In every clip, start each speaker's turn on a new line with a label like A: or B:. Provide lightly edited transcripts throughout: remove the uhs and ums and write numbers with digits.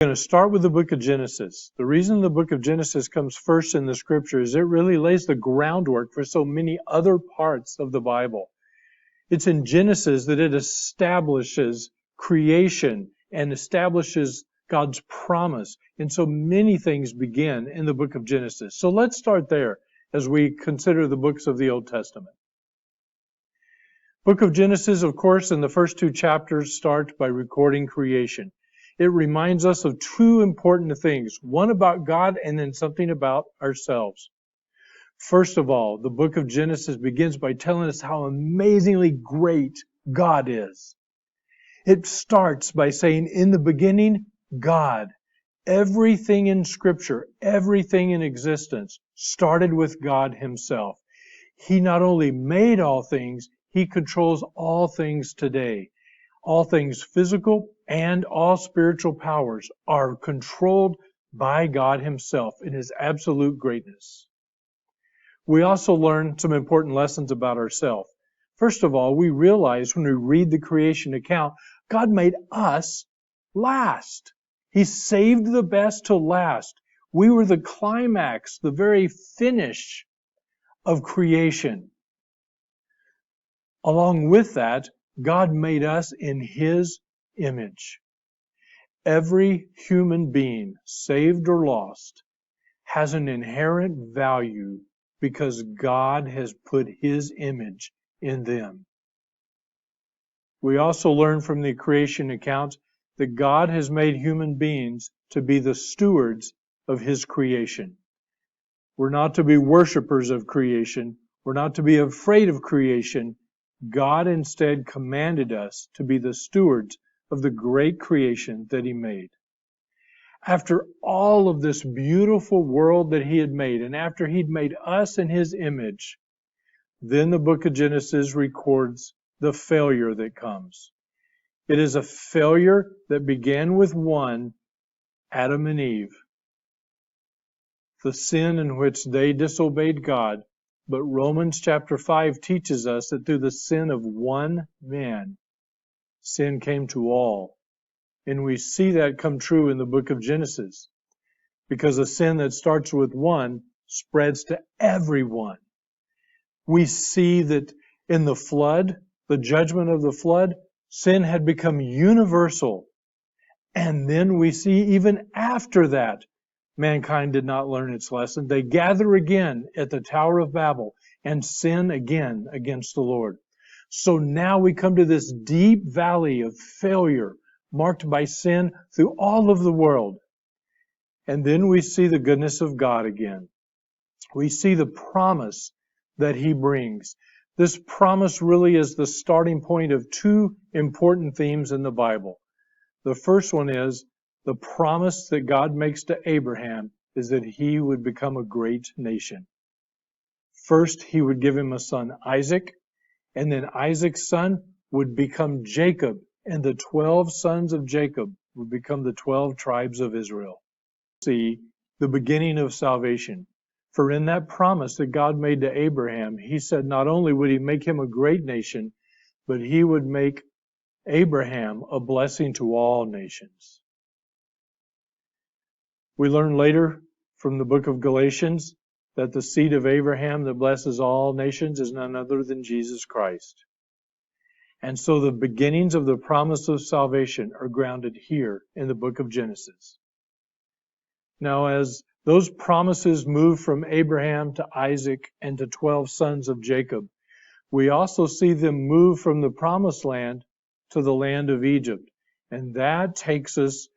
A: We're going to start with the book of Genesis. The reason the book of Genesis comes first in the scripture is it really lays the groundwork for so many other parts of the Bible. It's in Genesis that it establishes creation and establishes God's promise. And so many things begin in the book of Genesis. So let's start there as we consider the books of the Old Testament. Book of Genesis, of course, in the first 2 chapters start by recording creation. It reminds us of 2 important things, one about God and then something about ourselves. First of all, the book of Genesis begins by telling us how amazingly great God is. It starts by saying, in the beginning, God. Everything in Scripture, everything in existence started with God Himself. He not only made all things, He controls all things today. All things physical and all spiritual powers are controlled by God Himself in His absolute greatness. We also learn some important lessons about ourselves. First of all, we realize when we read the creation account, God made us last. He saved the best to last. We were the climax, the very finish of creation. Along with that, God made us in His image. Every human being, saved or lost, has an inherent value because God has put His image in them. We also learn from the creation account that God has made human beings to be the stewards of His creation. We're not to be worshipers of creation. We're not to be afraid of creation. God instead commanded us to be the stewards of the great creation that He made. After all of this beautiful world that He had made, and after He'd made us in His image, then the book of Genesis records the failure that comes. It is a failure that began with one, Adam and Eve. The sin in which they disobeyed God. But Romans chapter 5 teaches us that through the sin of one man, sin came to all. And we see that come true in the book of Genesis. Because a sin that starts with one spreads to everyone. We see that in the flood, the judgment of the flood, sin had become universal. And then we see even after that, mankind did not learn its lesson. They gather again at the Tower of Babel and sin again against the Lord. So now we come to this deep valley of failure marked by sin through all of the world. And then we see the goodness of God again. We see the promise that He brings. This promise really is the starting point of 2 important themes in the Bible. The first one is the promise that God makes to Abraham is that he would become a great nation. First, He would give him a son, Isaac, and then Isaac's son would become Jacob, and the 12 sons of Jacob would become the 12 tribes of Israel. See the beginning of salvation. For in that promise that God made to Abraham, He said not only would He make him a great nation, but He would make Abraham a blessing to all nations. We learn later from the book of Galatians that the seed of Abraham that blesses all nations is none other than Jesus Christ. And so the beginnings of the promise of salvation are grounded here in the book of Genesis. Now, as those promises move from Abraham to Isaac and to 12 sons of Jacob, we also see them move from the promised land to the land of Egypt. And that takes us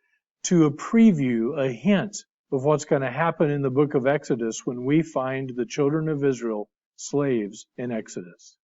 A: to a preview, a hint of what's going to happen in the book of Exodus when we find the children of Israel slaves in Exodus.